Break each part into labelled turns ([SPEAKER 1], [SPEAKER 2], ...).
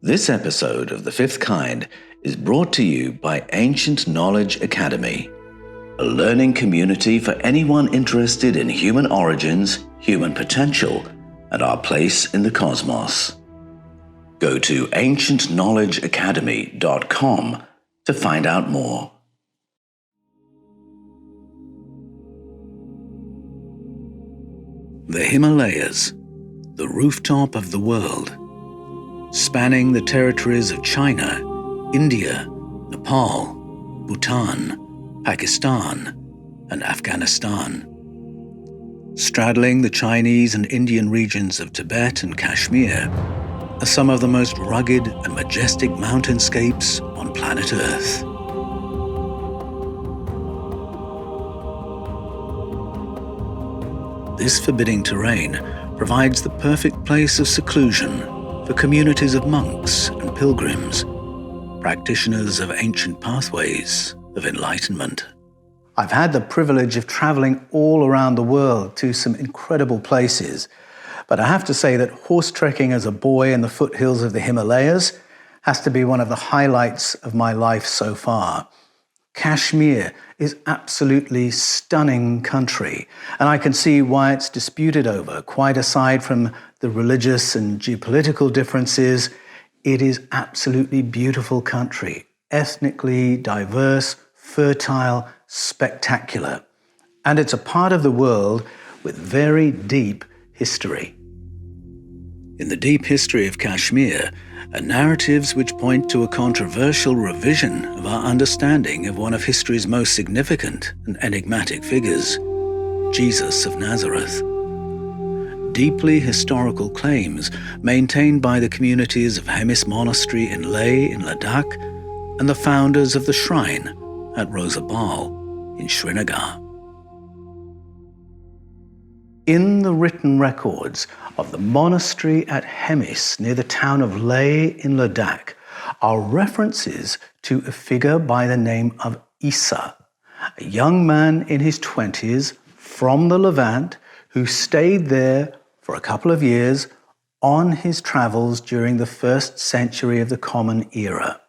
[SPEAKER 1] This episode of The Fifth Kind is brought to you by Ancient Knowledge Academy, a learning community for anyone interested in human origins, human potential, and our place in the cosmos. Go to ancientknowledgeacademy.com to find out more. The Himalayas, the rooftop of the world, spanning the territories of China, India, Nepal, Bhutan, Pakistan, and Afghanistan. Straddling the Chinese and Indian regions of Tibet and Kashmir are some of the most rugged and majestic mountainscapes on planet Earth. This forbidding terrain provides the perfect place of seclusion for communities of monks and pilgrims, practitioners of ancient pathways of enlightenment. I've had the privilege of traveling all around the world to some incredible places, but I have to say that horse trekking as a boy in the foothills of the Himalayas has to be one of the highlights of my life so far. Kashmir is absolutely stunning country, and I can see why it's disputed over. Quite aside from the religious and geopolitical differences, it is absolutely beautiful country, ethnically diverse, fertile, spectacular. And it's a part of the world with very deep history. In the deep history of Kashmir are narratives which point to a controversial revision of our understanding of one of history's most significant and enigmatic figures, Jesus of Nazareth. Deeply historical claims maintained by the communities of Hemis Monastery in Leh in Ladakh and the founders of the shrine at Roza Bal in Srinagar. In the written records of the monastery at Hemis near the town of Leh in Ladakh are references to a figure by the name of Issa, a young man in his 20s from the Levant who stayed there for a couple of years on his travels during the 1st century of the Common Era.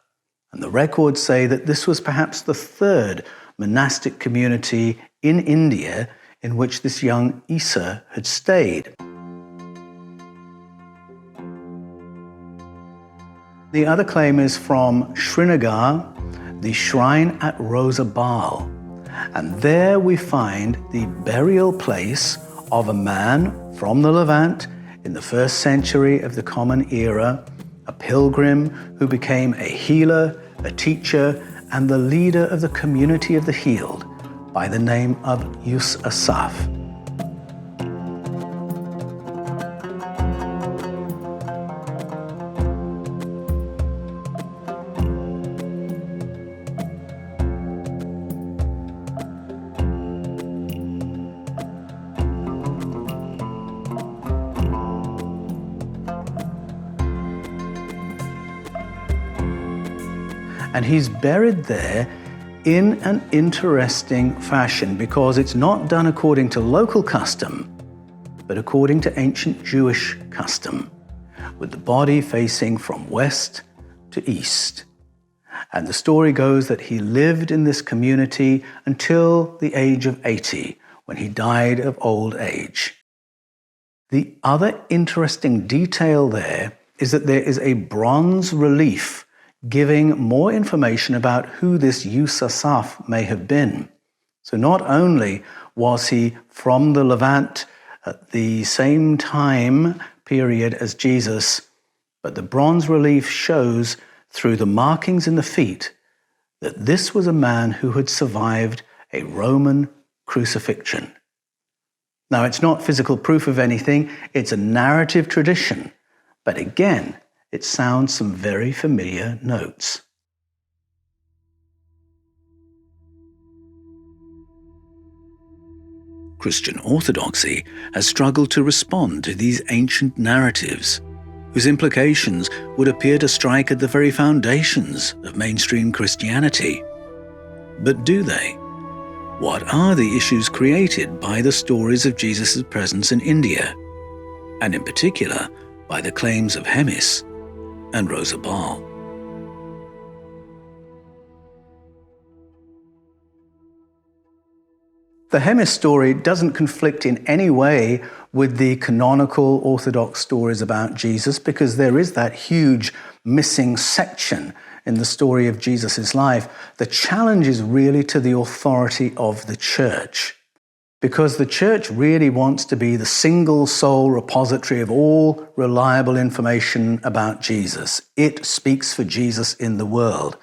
[SPEAKER 1] And the records say that this was perhaps the third monastic community in India in which this young Issa had stayed. The other claim is from Srinagar, the shrine at Roza Bal. And there we find the burial place of a man from the Levant in the 1st century of the Common Era, a pilgrim who became a healer, a teacher, and the leader of the community of the healed by the name of Yuz Asaf. And he's buried there in an interesting fashion because it's not done according to local custom, but according to ancient Jewish custom, with the body facing from west to east. And the story goes that he lived in this community until the age of 80, when he died of old age. The other interesting detail there is that there is a bronze relief giving more information about who this Yuz Asaf may have been. So not only was he from the Levant at the same time period as Jesus, but the bronze relief shows through the markings in the feet that this was a man who had survived a Roman crucifixion. Now, it's not physical proof of anything, it's a narrative tradition, but again, it sounds some very familiar notes. Christian orthodoxy has struggled to respond to these ancient narratives, whose implications would appear to strike at the very foundations of mainstream Christianity. But do they? What are the issues created by the stories of Jesus' presence in India, and in particular by the claims of Hemis? and Roza Bal.
[SPEAKER 2] The Hemis story doesn't conflict in any way with the canonical Orthodox stories about Jesus, because there is that huge missing section in the story of Jesus' life. The challenge is really to the authority of the church, because the church really wants to be the single sole repository of all reliable information about Jesus. It speaks for Jesus in the world.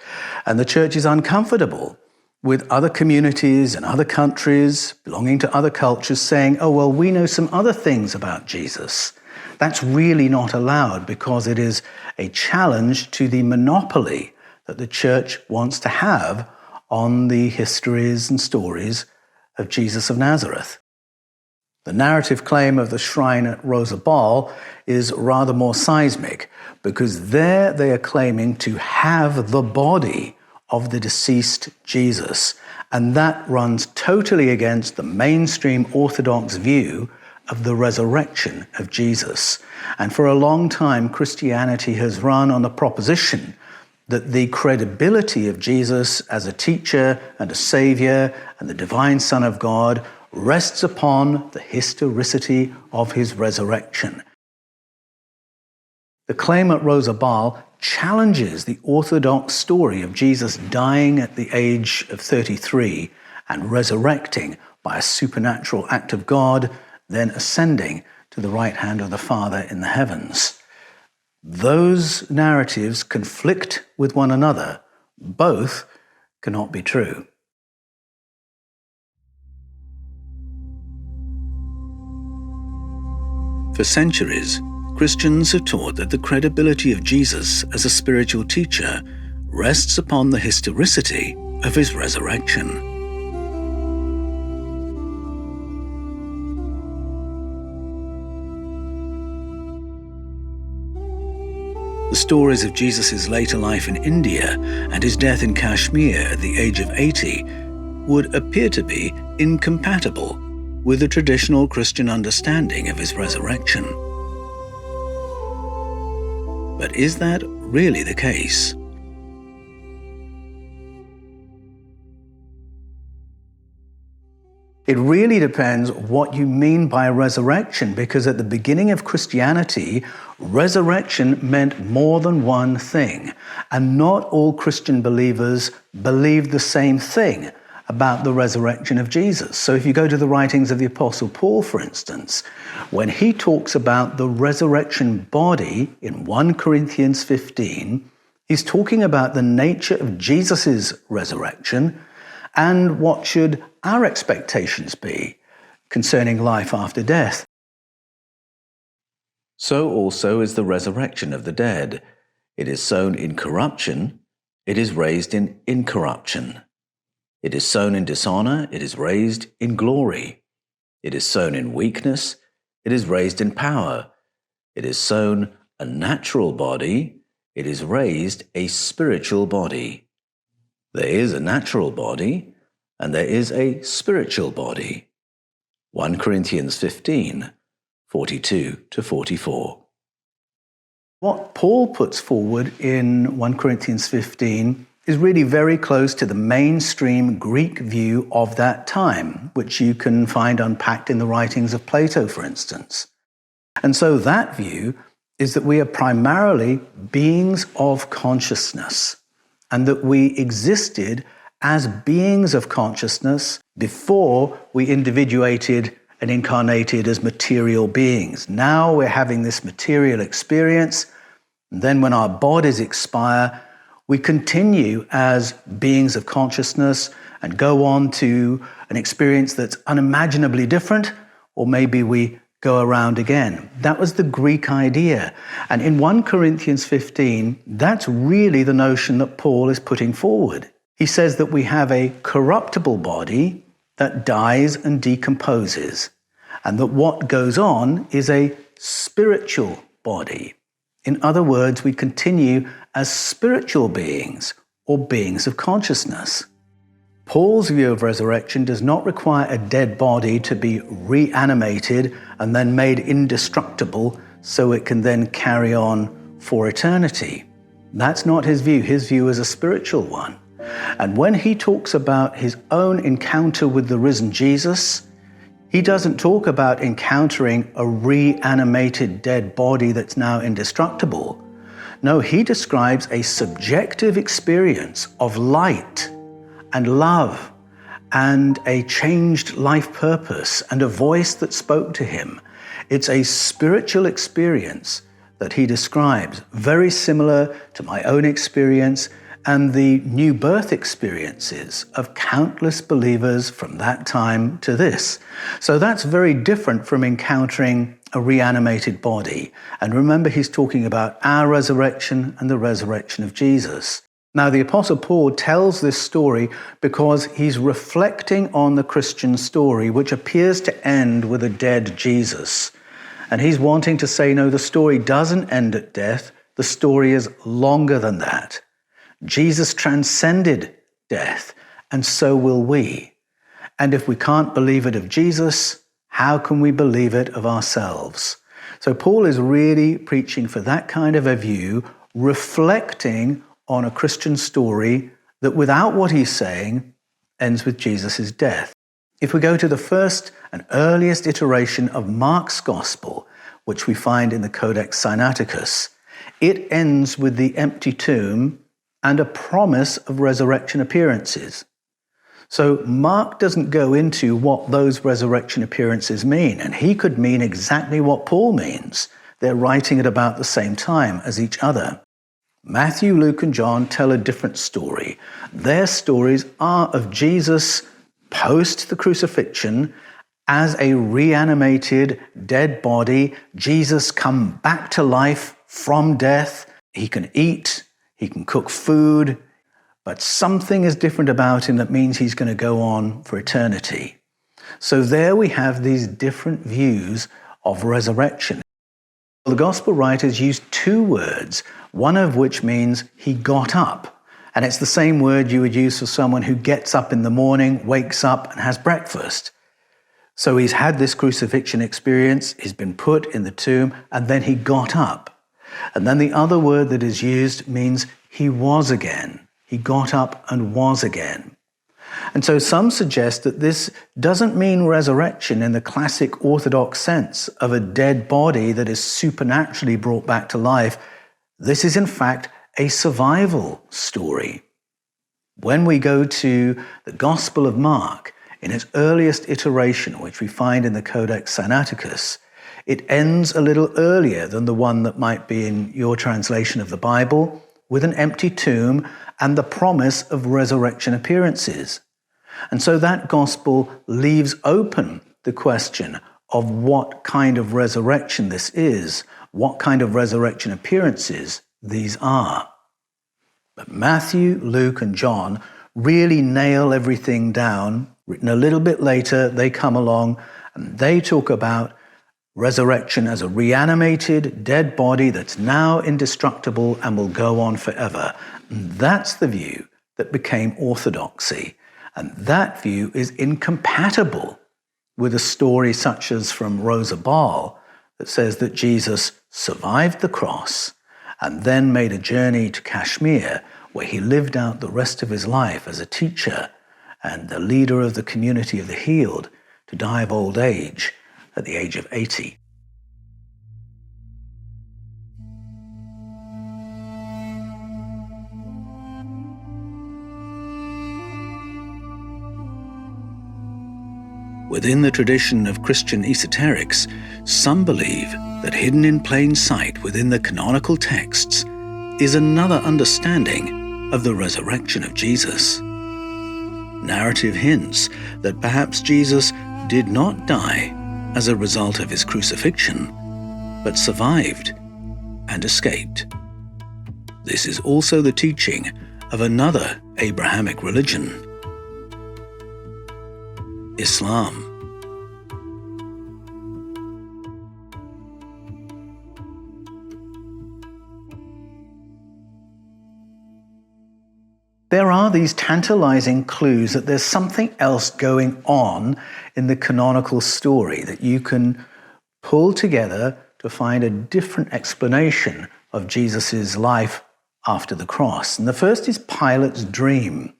[SPEAKER 2] And the church is uncomfortable with other communities and other countries belonging to other cultures saying, oh, well, we know some other things about Jesus. That's really not allowed, because it is a challenge to the monopoly that the church wants to have on the histories and stories of Jesus of Nazareth. The narrative claim of the shrine at Roza Bal is rather more seismic, because there they are claiming to have the body of the deceased Jesus, and that runs totally against the mainstream Orthodox view of the resurrection of Jesus. And for a long time, Christianity has run on the proposition that the credibility of Jesus as a teacher and a savior and the divine Son of God rests upon the historicity of his resurrection. The claim at Roza Bal challenges the Orthodox story of Jesus dying at the age of 33 and resurrecting by a supernatural act of God, then ascending to the right hand of the Father in the heavens. Those narratives conflict with one another. Both cannot be true.
[SPEAKER 1] For centuries, Christians have taught that the credibility of Jesus as a spiritual teacher rests upon the historicity of his resurrection. The stories of Jesus' later life in India and his death in Kashmir at the age of 80 would appear to be incompatible with the traditional Christian understanding of his resurrection. But is that really the case?
[SPEAKER 2] It really depends what you mean by resurrection, because at the beginning of Christianity, resurrection meant more than one thing, and not all Christian believers believed the same thing about the resurrection of Jesus. So if you go to the writings of the Apostle Paul, for instance, when he talks about the resurrection body in 1 Corinthians 15, he's talking about the nature of Jesus' resurrection and what should our expectations be concerning life after death.
[SPEAKER 1] So also is the resurrection of the dead. It is sown in corruption, it is raised in incorruption. It is sown in dishonor, it is raised in glory. It is sown in weakness, it is raised in power. It is sown a natural body, it is raised a spiritual body. There is a natural body, and there is a spiritual body. 1 Corinthians 15, 42 to 44.
[SPEAKER 2] What Paul puts forward in 1 Corinthians 15 is really very close to the mainstream Greek view of that time, which you can find unpacked in the writings of Plato, for instance. And so that view is that we are primarily beings of consciousness, and that we existed as beings of consciousness before we individuated and incarnated as material beings. Now we're having this material experience, and then when our bodies expire, we continue as beings of consciousness and go on to an experience that's unimaginably different, or maybe we go around again. That was the Greek idea. And in 1 Corinthians 15, that's really the notion that Paul is putting forward. He says that we have a corruptible body that dies and decomposes, and that what goes on is a spiritual body. In other words, we continue as spiritual beings or beings of consciousness. Paul's view of resurrection does not require a dead body to be reanimated and then made indestructible so it can then carry on for eternity. That's not his view. His view is a spiritual one. And when he talks about his own encounter with the risen Jesus, he doesn't talk about encountering a reanimated dead body that's now indestructible. No, he describes a subjective experience of light and love and a changed life purpose and a voice that spoke to him. It's a spiritual experience that he describes, very similar to my own experience and the new birth experiences of countless believers from that time to this. So that's very different from encountering a reanimated body. And remember, he's talking about our resurrection and the resurrection of Jesus. Now, the Apostle Paul tells this story because he's reflecting on the Christian story, which appears to end with a dead Jesus. And he's wanting to say, no, the story doesn't end at death. The story is longer than that. Jesus transcended death, and so will we. And if we can't believe it of Jesus, how can we believe it of ourselves? So Paul is really preaching for that kind of a view, reflecting on a Christian story that, without what he's saying, ends with Jesus' death. If we go to the first and earliest iteration of Mark's Gospel, which we find in the Codex Sinaiticus, it ends with the empty tomb and a promise of resurrection appearances. So Mark doesn't go into what those resurrection appearances mean, and he could mean exactly what Paul means. They're writing at about the same time as each other. Matthew, Luke, and John tell a different story. Their stories are of Jesus post the crucifixion as a reanimated dead body. Jesus come back to life from death. He can eat, he can cook food, but something is different about him that means he's going to go on for eternity. So there we have these different views of resurrection. The gospel writers use two words, one of which means he got up. And it's the same word you would use for someone who gets up in the morning, wakes up, and has breakfast. So he's had this crucifixion experience, he's been put in the tomb, and then he got up. And then the other word that is used means he was again. He got up and was again. And so some suggest that this doesn't mean resurrection in the classic Orthodox sense of a dead body that is supernaturally brought back to life. This is in fact a survival story. When we go to the Gospel of Mark, in its earliest iteration, which we find in the Codex Sinaiticus, it ends a little earlier than the one that might be in your translation of the Bible, with an empty tomb and the promise of resurrection appearances. And so that gospel leaves open the question of what kind of resurrection this is, what kind of resurrection appearances these are. But Matthew, Luke, and John really nail everything down. Written a little bit later, they come along and they talk about resurrection as a reanimated, dead body that's now indestructible and will go on forever. And that's the view that became orthodoxy. And that view is incompatible with a story such as from Roza Bal that says that Jesus survived the cross and then made a journey to Kashmir, where he lived out the rest of his life as a teacher and the leader of the community of the healed, to die of old age at the age of 80.
[SPEAKER 1] Within the tradition of Christian esoterics, some believe that hidden in plain sight within the canonical texts is another understanding of the resurrection of Jesus. Narrative hints that perhaps Jesus did not die as a result of his crucifixion, but survived and escaped. This is also the teaching of another Abrahamic religion, Islam.
[SPEAKER 2] There are these tantalizing clues that there's something else going on in the canonical story that you can pull together to find a different explanation of Jesus' life after the cross. And the first is Pilate's dream.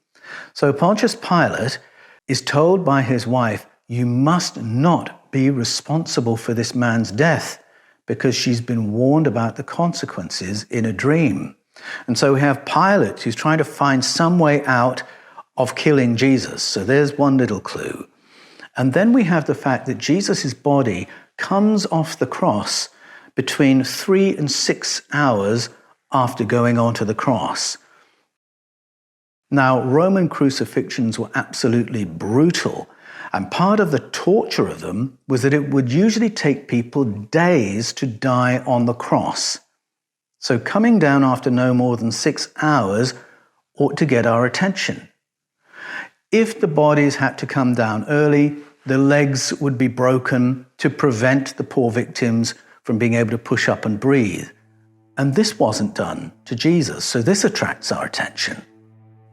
[SPEAKER 2] So Pontius Pilate is told by his wife, "You must not be responsible for this man's death," because she's been warned about the consequences in a dream. And so we have Pilate who's trying to find some way out of killing Jesus. So there's one little clue. And then we have the fact that Jesus' body comes off the cross between 3 and 6 hours after going onto the cross. Now, Roman crucifixions were absolutely brutal, and part of the torture of them was that it would usually take people days to die on the cross. So coming down after no more than 6 hours ought to get our attention. If the bodies had to come down early, the legs would be broken to prevent the poor victims from being able to push up and breathe. And this wasn't done to Jesus, so this attracts our attention.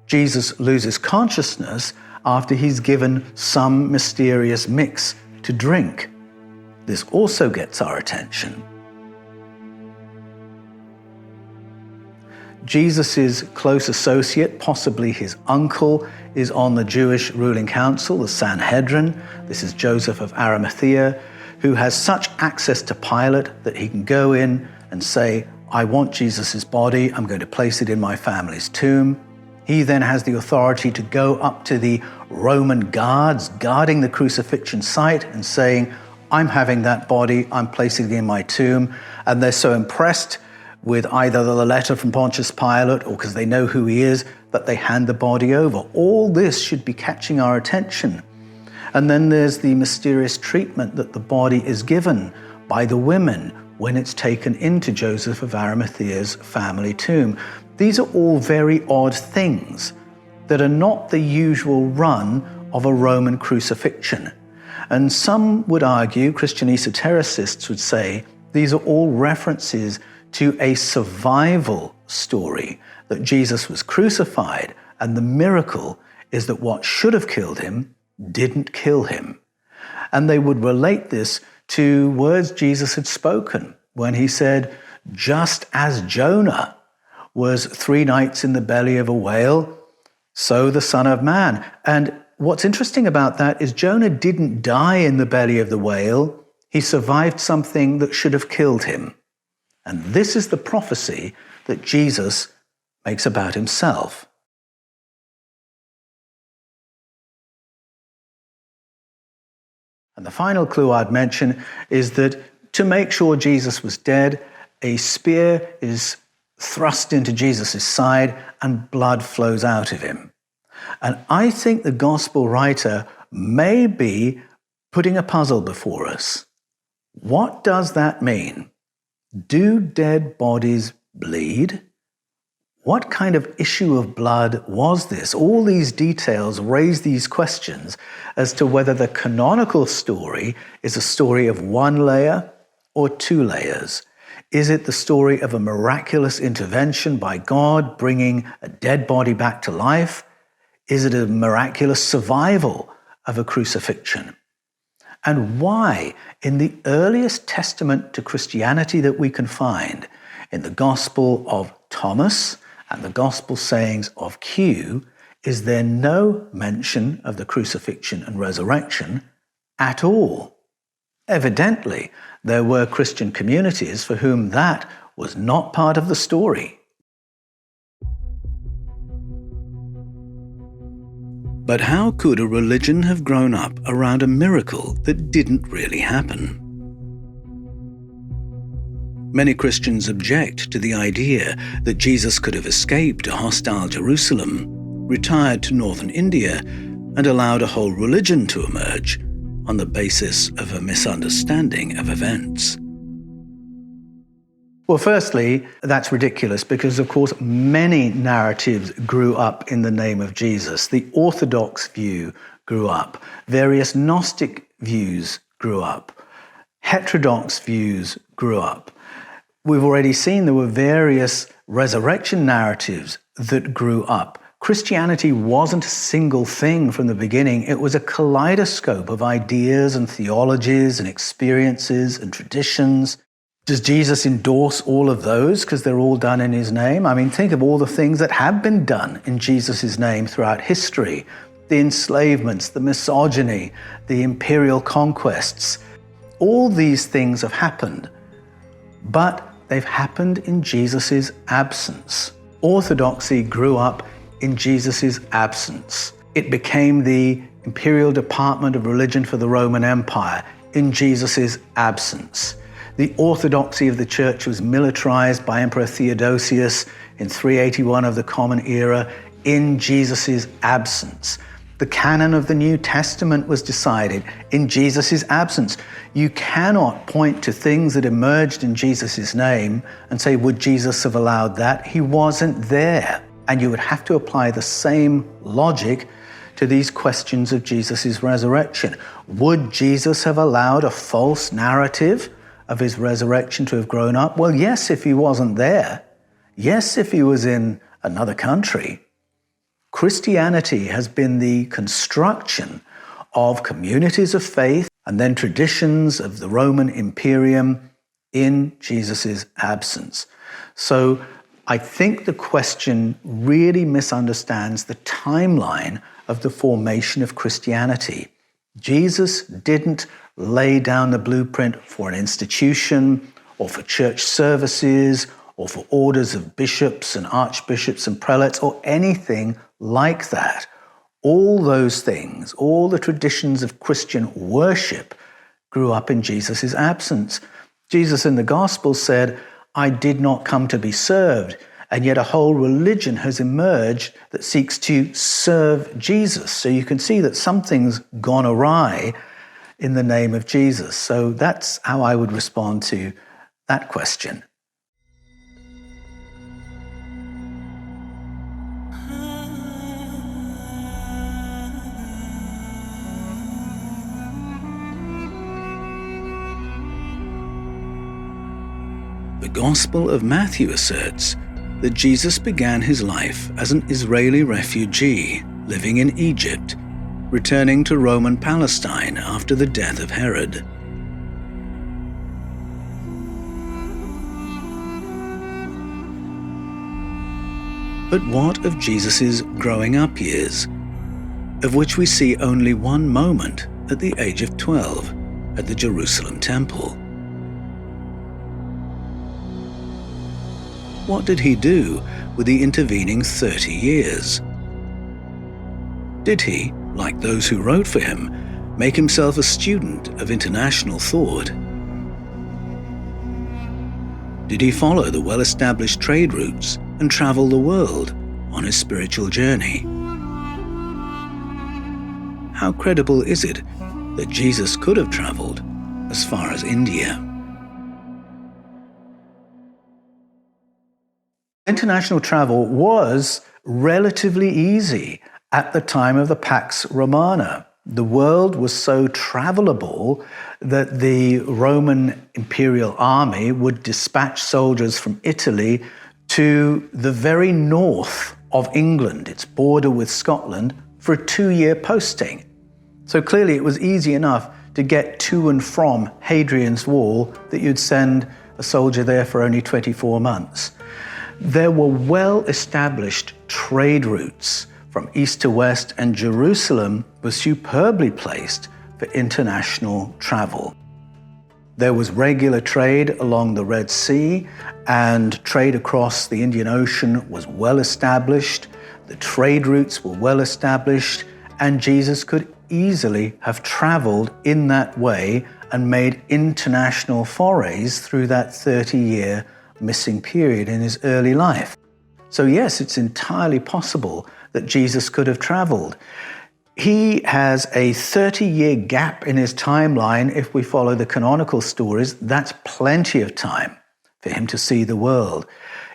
[SPEAKER 2] Jesus loses consciousness after he's given some mysterious mix to drink. This also gets our attention. Jesus' close associate, possibly his uncle, is on the Jewish ruling council, the Sanhedrin. This is Joseph of Arimathea, who has such access to Pilate that he can go in and say, "I want Jesus' body, I'm going to place it in my family's tomb." He then has the authority to go up to the Roman guards guarding the crucifixion site and saying, "I'm having that body, I'm placing it in my tomb." And they're so impressed with either the letter from Pontius Pilate or because they know who he is, that they hand the body over. All this should be catching our attention. And then there's the mysterious treatment that the body is given by the women when it's taken into Joseph of Arimathea's family tomb. These are all very odd things that are not the usual run of a Roman crucifixion. And some would argue, Christian esotericists would say, these are all references to a survival story, that Jesus was crucified, and the miracle is that what should have killed him didn't kill him. And they would relate this to words Jesus had spoken when he said, "Just as Jonah was 3 nights in the belly of a whale, so the Son of Man." And what's interesting about that is Jonah didn't die in the belly of the whale. He survived something that should have killed him. And this is the prophecy that Jesus makes about himself. And the final clue I'd mention is that to make sure Jesus was dead, a spear is thrust into Jesus' side and blood flows out of him. And I think the gospel writer may be putting a puzzle before us. What does that mean? Do dead bodies bleed? What kind of issue of blood was this? All these details raise these questions as to whether the canonical story is a story of 1 layer or 2 layers. Is it the story of a miraculous intervention by God bringing a dead body back to life? Is it a miraculous survival of a crucifixion? And why, in the earliest testament to Christianity that we can find, in the Gospel of Thomas and the Gospel sayings of Q, is there no mention of the crucifixion and resurrection at all? Evidently, there were Christian communities for whom that was not part of the story.
[SPEAKER 1] But how could a religion have grown up around a miracle that didn't really happen? Many Christians object to the idea that Jesus could have escaped a hostile Jerusalem, retired to northern India, and allowed a whole religion to emerge on the basis of a misunderstanding of events.
[SPEAKER 2] Well, firstly, that's ridiculous because, of course, many narratives grew up in the name of Jesus. The Orthodox view grew up. Various Gnostic views grew up. Heterodox views grew up. We've already seen there were various resurrection narratives that grew up. Christianity wasn't a single thing from the beginning. It was a kaleidoscope of ideas and theologies and experiences and traditions. Does Jesus endorse all of those because they're all done in his name? I mean, think of all the things that have been done in Jesus' name throughout history. The enslavements, the misogyny, the imperial conquests. All these things have happened, but they've happened in Jesus' absence. Orthodoxy grew up in Jesus' absence. It became the imperial department of religion for the Roman Empire in Jesus' absence. The orthodoxy of the church was militarized by Emperor Theodosius in 381 of the Common Era in Jesus' absence. The canon of the New Testament was decided in Jesus' absence. You cannot point to things that emerged in Jesus' name and say, would Jesus have allowed that? He wasn't there. And you would have to apply the same logic to these questions of Jesus' resurrection. Would Jesus have allowed a false narrative of his resurrection to have grown up? Well, yes, if he wasn't there. Yes, if he was in another country. Christianity has been the construction of communities of faith and then traditions of the Roman Imperium in Jesus' absence. So I think the question really misunderstands the timeline of the formation of Christianity. Jesus didn't lay down the blueprint for an institution or for church services or for orders of bishops and archbishops and prelates or anything like that. All those things, all the traditions of Christian worship grew up in Jesus' absence. Jesus in the Gospels said, I did not come to be served, and yet a whole religion has emerged that seeks to serve Jesus. So you can see that something's gone awry in the name of Jesus. So that's how I would respond to that question.
[SPEAKER 1] The Gospel of Matthew asserts that Jesus began his life as an Israeli refugee living in Egypt, returning to Roman Palestine after the death of Herod. But what of Jesus' growing up years, of which we see only one moment at the age of 12 at the Jerusalem temple? What did he do with the intervening 30 years? Did he, like those who wrote for him, make himself a student of international thought? Did he follow the well-established trade routes and travel the world on his spiritual journey? How credible is it that Jesus could have traveled as far as India?
[SPEAKER 2] International travel was relatively easy at the time of the Pax Romana. The world was so travelable that the Roman imperial army would dispatch soldiers from Italy to the very north of England, its border with Scotland, for a 2-year posting. So clearly it was easy enough to get to and from Hadrian's Wall that you'd send a soldier there for only 24 months. There were well-established trade routes from east to west, and Jerusalem was superbly placed for international travel. There was regular trade along the Red Sea, and trade across the Indian Ocean was well established. The trade routes were well established, and Jesus could easily have traveled in that way and made international forays through that 30-year missing period in his early life. So yes, it's entirely possible that Jesus could have traveled. He has a 30-year gap in his timeline. If we follow the canonical stories, that's plenty of time for him to see the world.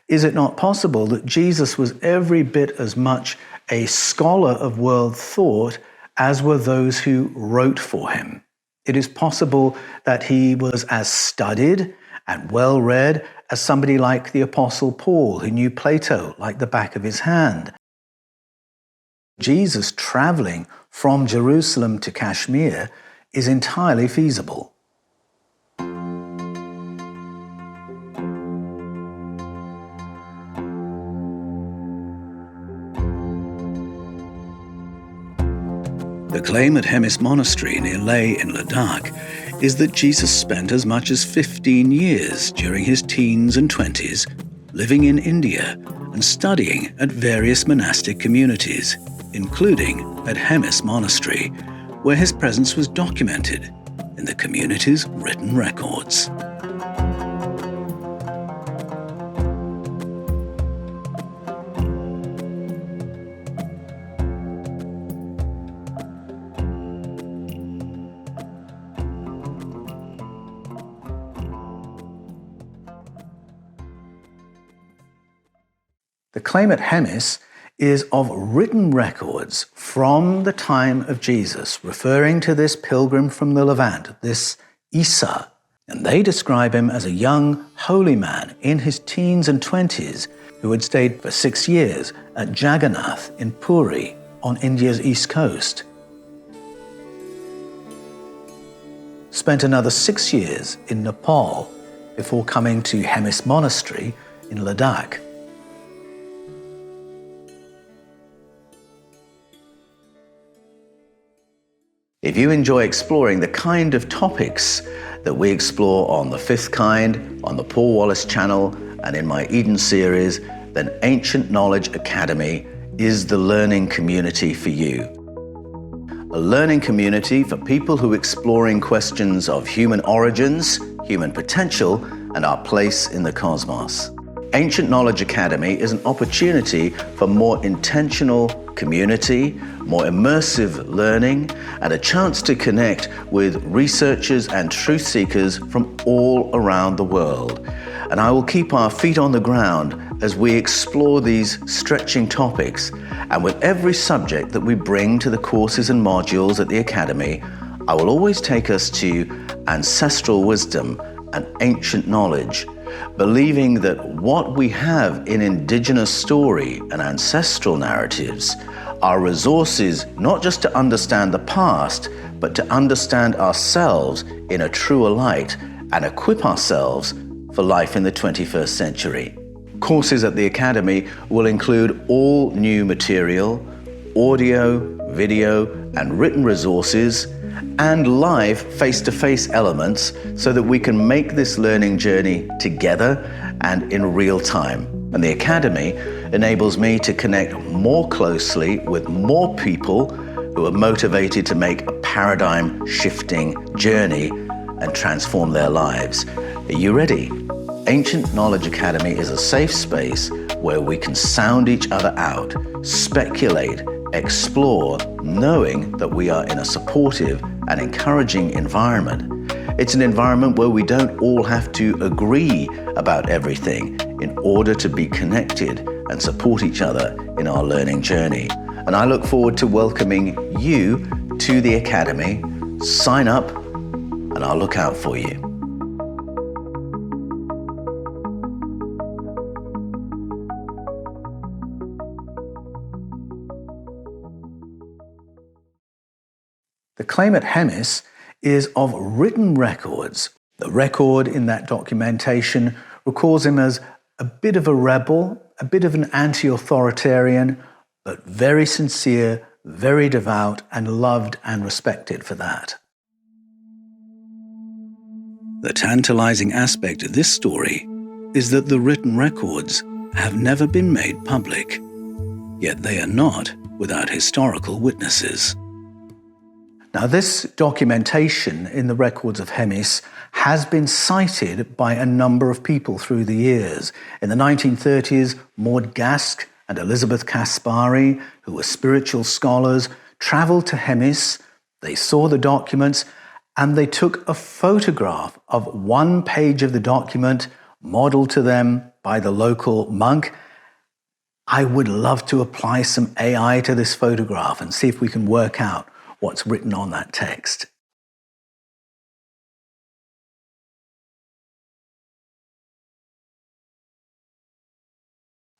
[SPEAKER 2] Is it not possible that Jesus was every bit as much a scholar of world thought as were those who wrote for him? It is possible that he was as studied and well-read as somebody like the Apostle Paul, who knew Plato like the back of his hand. Jesus traveling from Jerusalem to Kashmir is entirely feasible.
[SPEAKER 1] The claim at Hemis Monastery near Leh in Ladakh is that Jesus spent as much as 15 years during his teens and 20s living in India and studying at various monastic communities, including at Hemis Monastery, where his presence was documented in the community's written records.
[SPEAKER 2] The claim at Hemis is of written records from the time of Jesus, referring to this pilgrim from the Levant, this Issa. And they describe him as a young holy man in his teens and 20s who had stayed for 6 years at Jagannath in Puri on India's east coast. Spent another 6 years in Nepal before coming to Hemis Monastery in Ladakh. If you enjoy exploring the kind of topics that we explore on The Fifth Kind, on the Paul Wallis channel, and in my Eden series, then Ancient Knowledge Academy is the learning community for you. A learning community for people who are exploring questions of human origins, human potential, and our place in the cosmos. Ancient Knowledge Academy is an opportunity for more intentional community, more immersive learning, and a chance to connect with researchers and truth seekers from all around the world. And I will keep our feet on the ground as we explore these stretching topics. And with every subject that we bring to the courses and modules at the Academy, I will always take us to ancestral wisdom and ancient knowledge, believing that what we have in indigenous story and ancestral narratives are resources not just to understand the past, but to understand ourselves in a truer light and equip ourselves for life in the 21st century. Courses at the Academy will include all new material, audio, video, and written resources, and live face-to-face elements so that we can make this learning journey together and in real time. And the Academy enables me to connect more closely with more people who are motivated to make a paradigm-shifting journey and transform their lives. Are you ready? Ancient Knowledge Academy is a safe space where we can sound each other out, speculate, explore, knowing that we are in a supportive and encouraging environment. It's an environment where we don't all have to agree about everything in order to be connected and support each other in our learning journey. And I look forward to welcoming you to the Academy. Sign up and I'll look out for you. The claim at Hemis is of written records. The record in that documentation recalls him as a bit of a rebel, a bit of an anti-authoritarian, but very sincere, very devout, and loved and respected for that.
[SPEAKER 1] The tantalizing aspect of this story is that the written records have never been made public, yet they are not without historical witnesses.
[SPEAKER 2] Now, this documentation in the records of Hemis has been cited by a number of people through the years. In the 1930s, Maud Gask and Elizabeth Kaspari, who were spiritual scholars, traveled to Hemis. They saw the documents and they took a photograph of one page of the document modeled to them by the local monk. I would love to apply some AI to this photograph and see if we can work out what's written on that text.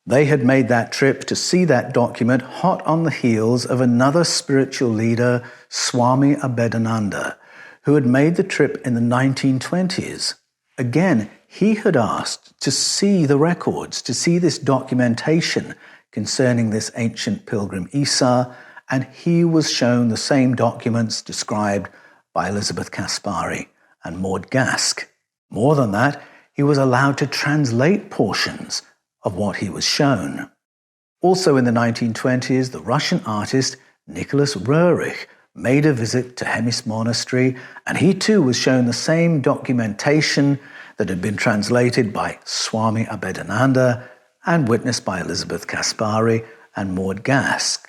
[SPEAKER 2] They had made that trip to see that document hot on the heels of another spiritual leader, Swami Abhedananda, who had made the trip in the 1920s. Again, he had asked to see the records, to see this documentation concerning this ancient pilgrim Issa and he was shown the same documents described by Elizabeth Caspary and Maud Gask. More than that, he was allowed to translate portions of what he was shown. Also in the 1920s, the Russian artist Nicholas Roerich made a visit to Hemis Monastery, and he too was shown the same documentation that had been translated by Swami Abhedananda and witnessed by Elizabeth Caspary and Maud Gask.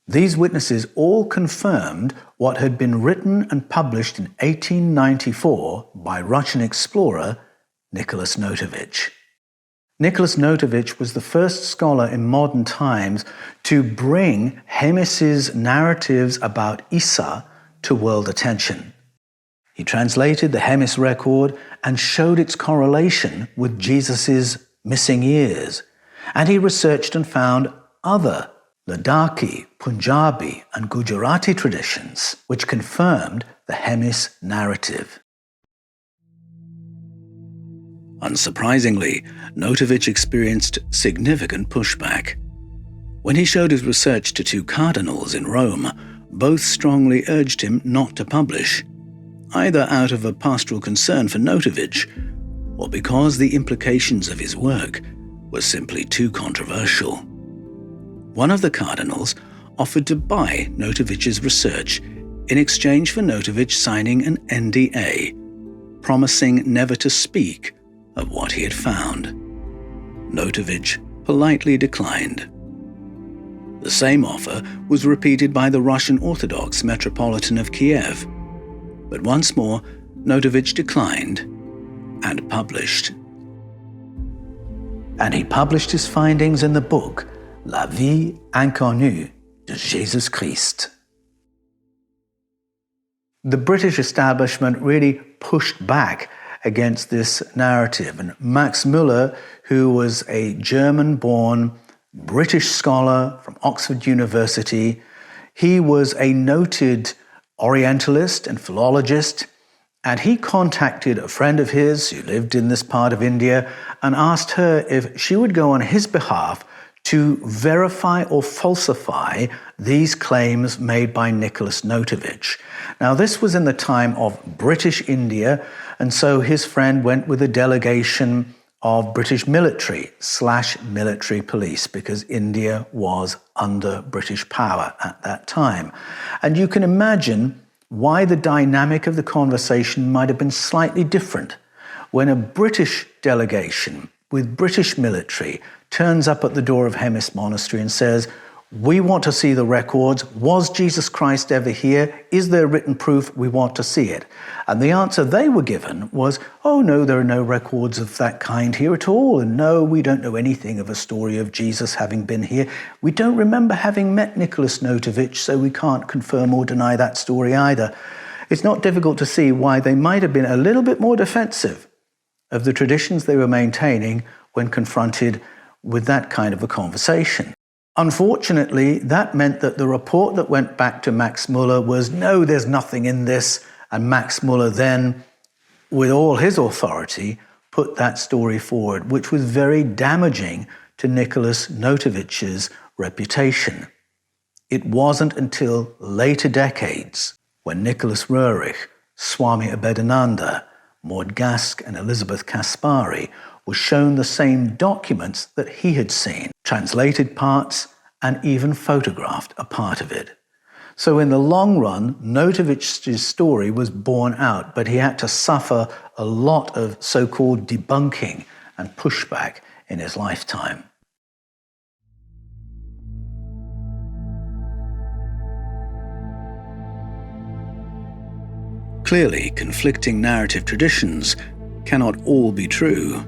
[SPEAKER 2] These witnesses all confirmed what had been written and published in 1894 by Russian explorer Nicholas Notovich. Nicholas Notovich was the first scholar in modern times to bring Hemis's narratives about Issa to world attention. He translated the Hemis record and showed its correlation with Jesus' missing years, and he researched and found other Ladakhi, Punjabi, and Gujarati traditions which confirmed the Hemis narrative.
[SPEAKER 1] Unsurprisingly, Notovich experienced significant pushback. When he showed his research to two cardinals in Rome, both strongly urged him not to publish, either out of a pastoral concern for Notovich or because the implications of his work were simply too controversial. One of the cardinals offered to buy Notovich's research in exchange for Notovich signing an NDA, promising never to speak of what he had found. Notovich politely declined. The same offer was repeated by the Russian Orthodox Metropolitan of Kiev, but once more Notovich declined and published.
[SPEAKER 2] And he published his findings in the book La vie inconnue de Jésus Christ. The British establishment really pushed back against this narrative, and Max Müller, who was a German-born British scholar from Oxford University, he was a noted Orientalist and philologist, and he contacted a friend of his who lived in this part of India and asked her if she would go on his behalf to verify or falsify these claims made by Nicholas Notovich. Now, this was in the time of British India, and so his friend went with a delegation of British military/military police, because India was under British power at that time. And you can imagine why the dynamic of the conversation might have been slightly different when a British delegation with British military turns up at the door of Hemis Monastery and says, "We want to see the records. Was Jesus Christ ever here? Is there written proof? We want to see it." And the answer they were given was, "Oh no, there are no records of that kind here at all. And no, we don't know anything of a story of Jesus having been here. We don't remember having met Nicholas Notovich, so we can't confirm or deny that story either." It's not difficult to see why they might have been a little bit more defensive of the traditions they were maintaining when confronted with that kind of a conversation. Unfortunately, that meant that the report that went back to Max Müller was, "No, there's nothing in this," and Max Müller then, with all his authority, put that story forward, which was very damaging to Nicholas Notovich's reputation. It wasn't until later decades, when Nicholas Roerich, Swami Abhedananda, Maud Gask and Elizabeth Caspary was shown the same documents that he had seen, translated parts, and even photographed a part of it. So in the long run, Notovich's story was borne out, but he had to suffer a lot of so-called debunking and pushback in his lifetime.
[SPEAKER 1] Clearly, conflicting narrative traditions cannot all be true.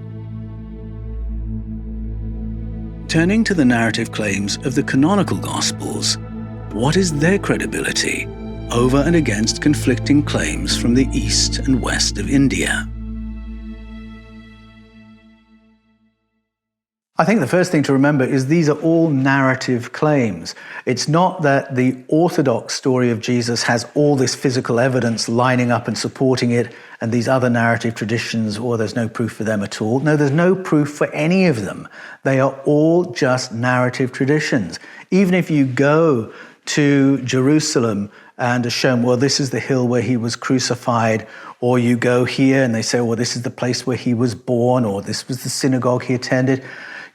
[SPEAKER 1] Turning to the narrative claims of the canonical Gospels, what is their credibility over and against conflicting claims from the east and west of India?
[SPEAKER 2] I think the first thing to remember is these are all narrative claims. It's not that the Orthodox story of Jesus has all this physical evidence lining up and supporting it, and these other narrative traditions, or there's no proof for them at all. No, there's no proof for any of them. They are all just narrative traditions. Even if you go to Jerusalem and are shown, well, this is the hill where he was crucified, or you go here and they say, well, this is the place where he was born, or this was the synagogue he attended.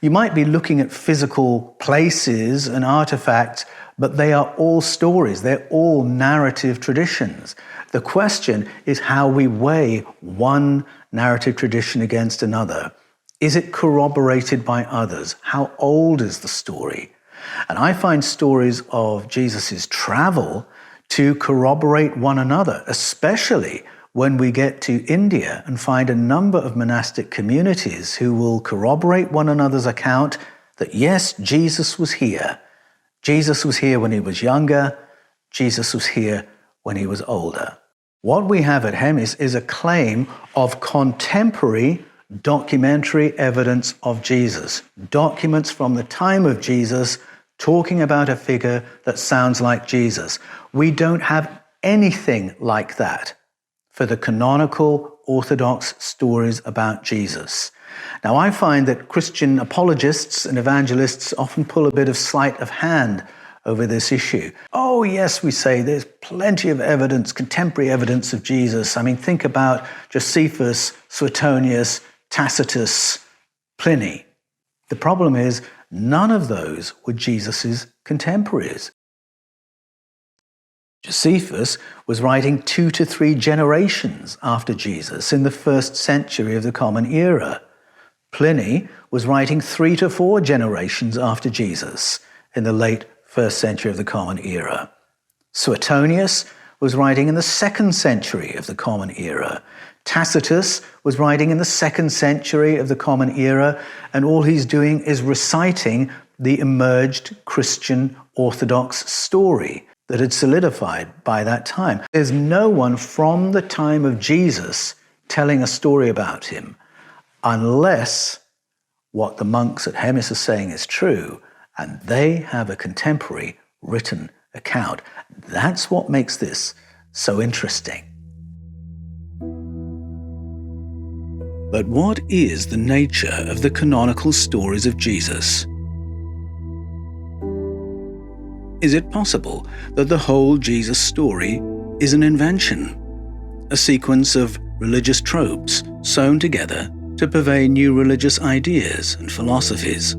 [SPEAKER 2] You might be looking at physical places and artifacts, but they are all stories. They're all narrative traditions. The question is how we weigh one narrative tradition against another. Is it corroborated by others? How old is the story? And I find stories of Jesus' travel to corroborate one another, especially when we get to India and find a number of monastic communities who will corroborate one another's account that, yes, Jesus was here. Jesus was here when he was younger. Jesus was here when he was older. What we have at Hemis is a claim of contemporary documentary evidence of Jesus. Documents from the time of Jesus talking about a figure that sounds like Jesus. We don't have anything like that for the canonical Orthodox stories about Jesus. Now, I find that Christian apologists and evangelists often pull a bit of sleight of hand over this issue. Oh, yes, we say there's plenty of evidence, contemporary evidence of Jesus. I mean, think about Josephus, Suetonius, Tacitus, Pliny. The problem is, none of those were Jesus' contemporaries. Josephus was writing 2 to 3 generations after Jesus in the 1st century of the Common Era. Pliny was writing 3 to 4 generations after Jesus in the late 1st century of the Common Era. Suetonius was writing in the 2nd century of the Common Era. Tacitus was writing in the 2nd century of the Common Era, and all he's doing is reciting the emerged Christian Orthodox story that had solidified by that time. There's no one from the time of Jesus telling a story about him, unless what the monks at Hemis are saying is true, and they have a contemporary written account. That's what makes this so interesting.
[SPEAKER 1] But what is the nature of the canonical stories of Jesus? Is it possible that the whole Jesus story is an invention, a sequence of religious tropes sewn together to purvey new religious ideas and philosophies?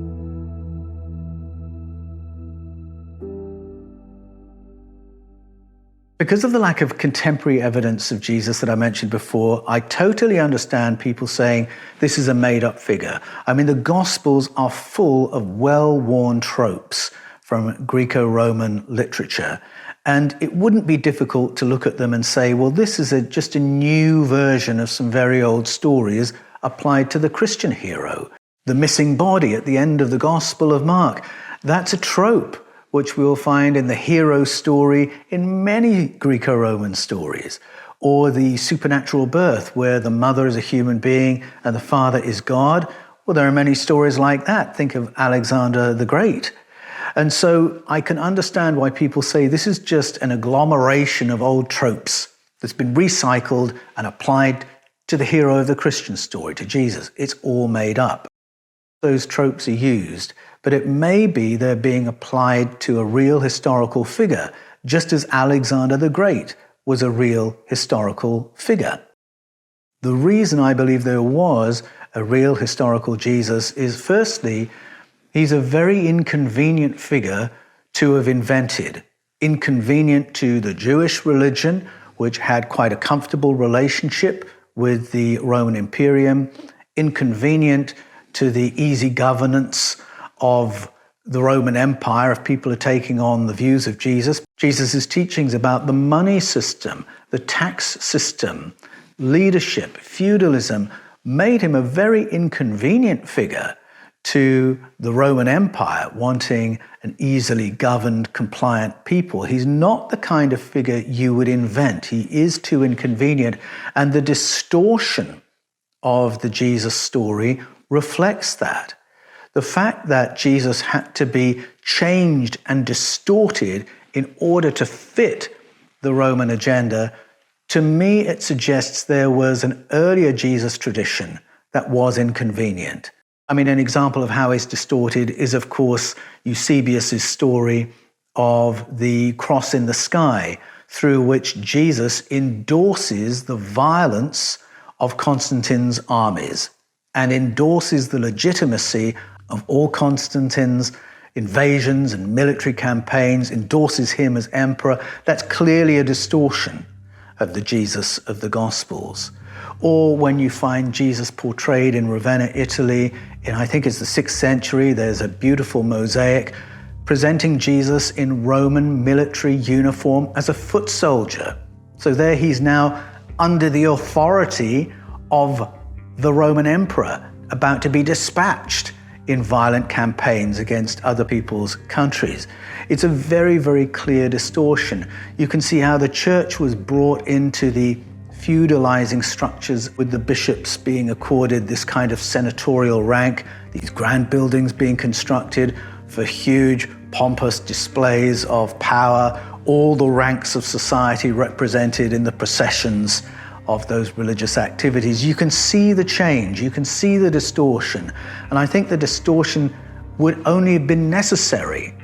[SPEAKER 2] Because of the lack of contemporary evidence of Jesus that I mentioned before, I totally understand people saying this is a made-up figure. I mean, the Gospels are full of well-worn tropes from Greco-Roman literature, and it wouldn't be difficult to look at them and say, well, this is just a new version of some very old stories applied to the Christian hero. The missing body at the end of the Gospel of Mark, that's a trope which we will find in the hero story in many Greco-Roman stories, or the supernatural birth where the mother is a human being and the father is God. Well, there are many stories like that. Think of Alexander the Great. And so I can understand why people say this is just an agglomeration of old tropes that's been recycled and applied to the hero of the Christian story, to Jesus. It's all made up. Those tropes are used, but it may be they're being applied to a real historical figure, just as Alexander the Great was a real historical figure. The reason I believe there was a real historical Jesus is, firstly, he's a very inconvenient figure to have invented. Inconvenient to the Jewish religion, which had quite a comfortable relationship with the Roman Imperium. Inconvenient to the easy governance of the Roman Empire if people are taking on the views of Jesus. Jesus' teachings about the money system, the tax system, leadership, feudalism, made him a very inconvenient figure to the Roman Empire, wanting an easily governed, compliant people. He's not the kind of figure you would invent. He is too inconvenient. And the distortion of the Jesus story reflects that. The fact that Jesus had to be changed and distorted in order to fit the Roman agenda, to me it suggests there was an earlier Jesus tradition that was inconvenient. I mean, an example of how it's distorted is, of course, Eusebius' story of the cross in the sky, through which Jesus endorses the violence of Constantine's armies and endorses the legitimacy of all Constantine's invasions and military campaigns, endorses him as emperor. That's clearly a distortion of the Jesus of the Gospels. Or when you find Jesus portrayed in Ravenna, Italy, in I think it's the 6th century, there's a beautiful mosaic presenting Jesus in Roman military uniform as a foot soldier. So there he's now under the authority of the Roman emperor, about to be dispatched in violent campaigns against other people's countries. It's a very, very clear distortion. You can see how the church was brought into the feudalizing structures, with the bishops being accorded this kind of senatorial rank, these grand buildings being constructed for huge, pompous displays of power, all the ranks of society represented in the processions of those religious activities. You can see the change, you can see the distortion. And I think the distortion would only have been necessary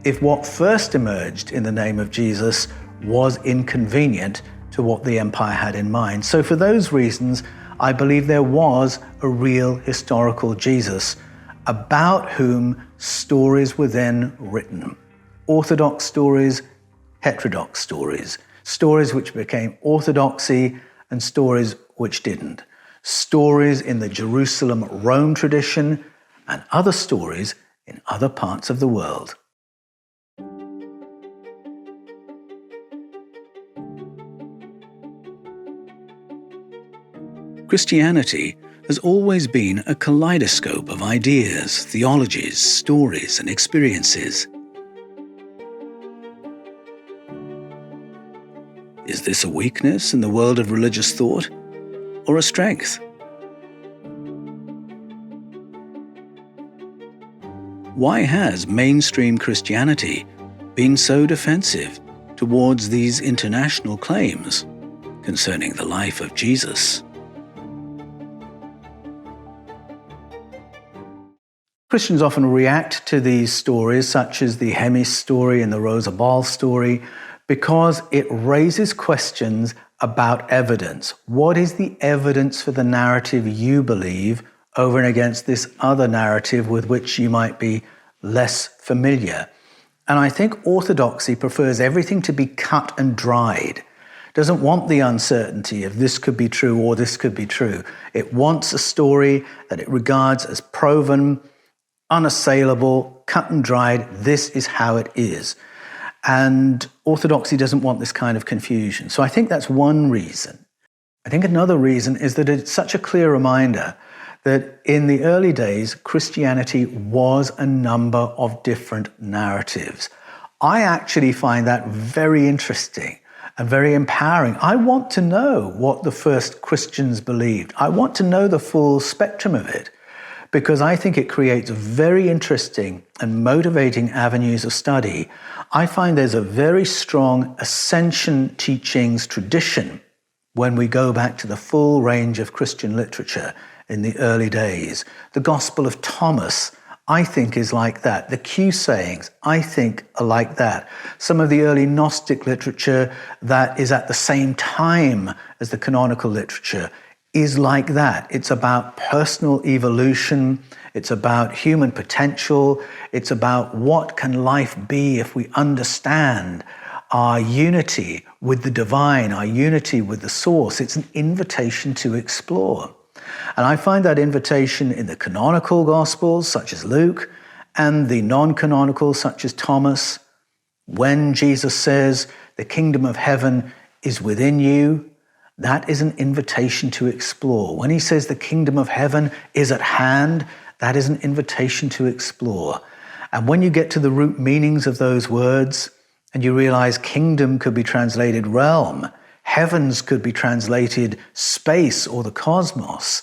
[SPEAKER 2] if what first emerged in the name of Jesus was inconvenient to what the empire had in mind. So for those reasons, I believe there was a real historical Jesus about whom stories were then written. Orthodox stories, heterodox stories, stories which became orthodoxy and stories which didn't, stories in the Jerusalem-Rome tradition and other stories in other parts of the world.
[SPEAKER 1] Christianity has always been a kaleidoscope of ideas, theologies, stories, and experiences. Is this a weakness in the world of religious thought, or a strength? Why has mainstream Christianity been so defensive towards these international claims concerning the life of Jesus?
[SPEAKER 2] Christians often react to these stories, such as the Hemis story and the Roza Bal story, because it raises questions about evidence. What is the evidence for the narrative you believe over and against this other narrative with which you might be less familiar? And I think orthodoxy prefers everything to be cut and dried. Doesn't want the uncertainty of this could be true or this could be true. It wants a story that it regards as proven, unassailable, cut and dried. This is how it is. And orthodoxy doesn't want this kind of confusion. So I think that's one reason. I think another reason is that it's such a clear reminder that in the early days, Christianity was a number of different narratives. I actually find that very interesting and very empowering. I want to know what the first Christians believed. I want to know the full spectrum of it, because I think it creates very interesting and motivating avenues of study. I find there's a very strong ascension teachings tradition when we go back to the full range of Christian literature in the early days. The Gospel of Thomas, I think, is like that. The Q sayings, I think, are like that. Some of the early Gnostic literature that is at the same time as the canonical literature is like that. It's about personal evolution. It's about human potential. It's about what can life be if we understand our unity with the divine, our unity with the source. It's an invitation to explore. And I find that invitation in the canonical Gospels, such as Luke, and the non-canonical, such as Thomas. When Jesus says, the kingdom of heaven is within you, that is an invitation to explore. When he says the kingdom of heaven is at hand, that is an invitation to explore. And when you get to the root meanings of those words, and you realize kingdom could be translated realm, heavens could be translated space or the cosmos,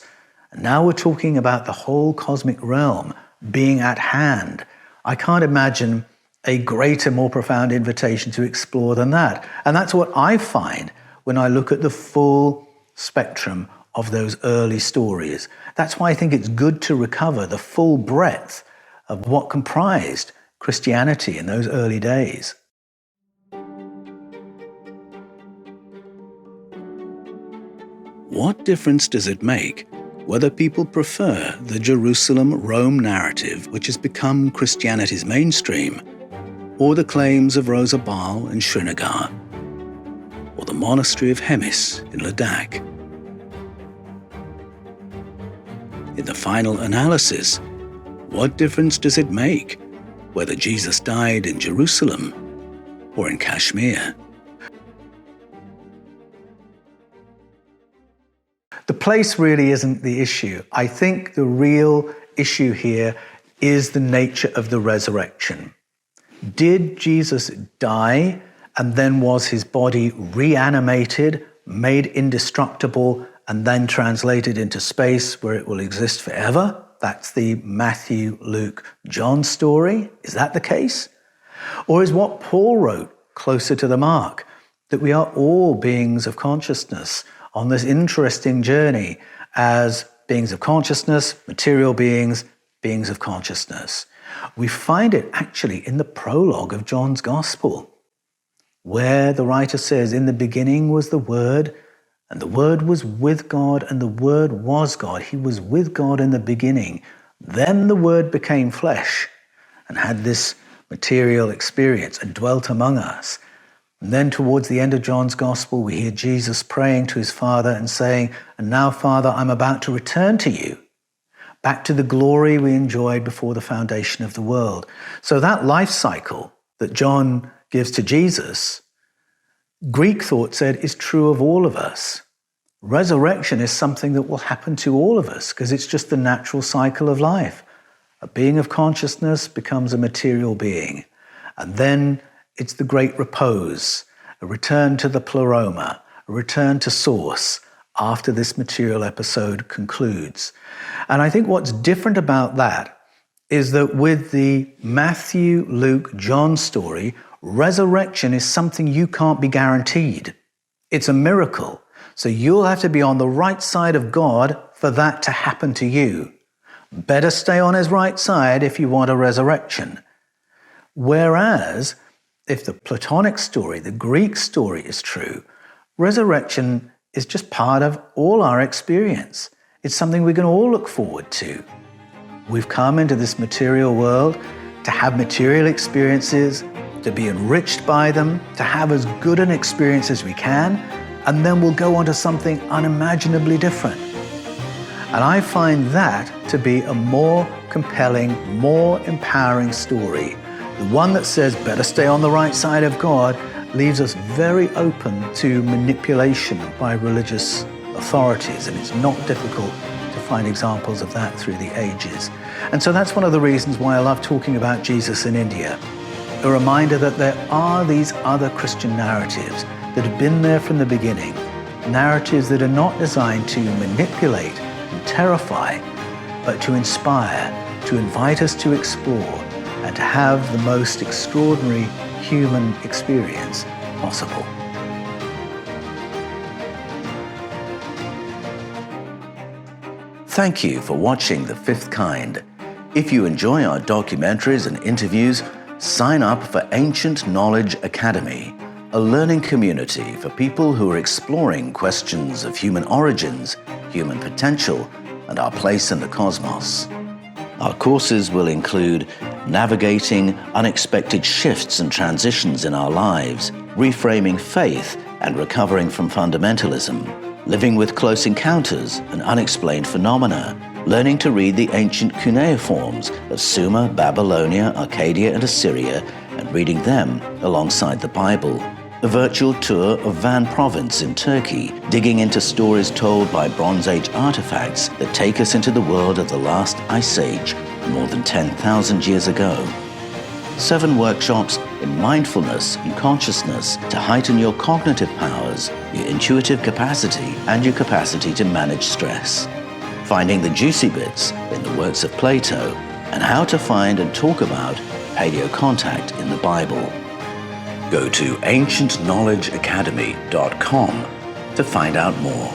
[SPEAKER 2] and now we're talking about the whole cosmic realm being at hand. I can't imagine a greater, more profound invitation to explore than that. And that's what I find when I look at the full spectrum of those early stories. That's why I think it's good to recover the full breadth of what comprised Christianity in those early days.
[SPEAKER 1] What difference does it make whether people prefer the Jerusalem-Rome narrative, which has become Christianity's mainstream, or the claims of Roza Bal in Srinagar, or the monastery of Hemis in Ladakh? In the final analysis, what difference does it make whether Jesus died in Jerusalem or in Kashmir?
[SPEAKER 2] The place really isn't the issue. I think the real issue here is the nature of the resurrection. Did Jesus die, and then was his body reanimated, made indestructible, and then translated into space where it will exist forever? That's the Matthew, Luke, John story. Is that the case? Or is what Paul wrote closer to the mark, that we are all beings of consciousness on this interesting journey as beings of consciousness, material beings, beings of consciousness? We find it actually in the prologue of John's Gospel, where the writer says, "In the beginning was the Word, and the Word was with God, and the Word was God. He was with God in the beginning. Then the Word became flesh and had this material experience and dwelt among us." And then towards the end of John's Gospel, we hear Jesus praying to his Father and saying, "And now, Father, I'm about to return to you, back to the glory we enjoyed before the foundation of the world." So that life cycle that John gives to Jesus, Greek thought said, is true of all of us. Resurrection is something that will happen to all of us because it's just the natural cycle of life. A being of consciousness becomes a material being. And then it's the great repose, a return to the pleroma, a return to source after this material episode concludes. And I think what's different about that is that with the Matthew, Luke, John story, resurrection is something you can't be guaranteed. It's a miracle. So you'll have to be on the right side of God for that to happen to you. Better stay on his right side if you want a resurrection. Whereas, if the Platonic story, the Greek story is true, resurrection is just part of all our experience. It's something we can all look forward to. We've come into this material world to have material experiences, to be enriched by them, to have as good an experience as we can, and then we'll go on to something unimaginably different. And I find that to be a more compelling, more empowering story. The one that says, better stay on the right side of God, leaves us very open to manipulation by religious authorities, and it's not difficult to find examples of that through the ages. And so that's one of the reasons why I love talking about Jesus in India. A reminder that there are these other Christian narratives that have been there from the beginning, narratives that are not designed to manipulate and terrify, but to inspire, to invite us to explore, and to have the most extraordinary human experience possible.
[SPEAKER 1] Thank you for watching The Fifth Kind. If you enjoy our documentaries and interviews, sign up for Ancient Knowledge Academy, a learning community for people who are exploring questions of human origins, human potential, and our place in the cosmos. Our courses will include navigating unexpected shifts and transitions in our lives, reframing faith and recovering from fundamentalism, living with close encounters and unexplained phenomena, learning to read the ancient cuneiforms of Sumer, Babylonia, Arcadia, and Assyria, and reading them alongside the Bible. A virtual tour of Van Province in Turkey, digging into stories told by Bronze Age artifacts that take us into the world of the last Ice Age, more than 10,000 years ago. 7 workshops in mindfulness and consciousness to heighten your cognitive powers, your intuitive capacity, and your capacity to manage stress. Finding the juicy bits in the works of Plato, and how to find and talk about paleo-contact in the Bible. Go to ancientknowledgeacademy.com to find out more.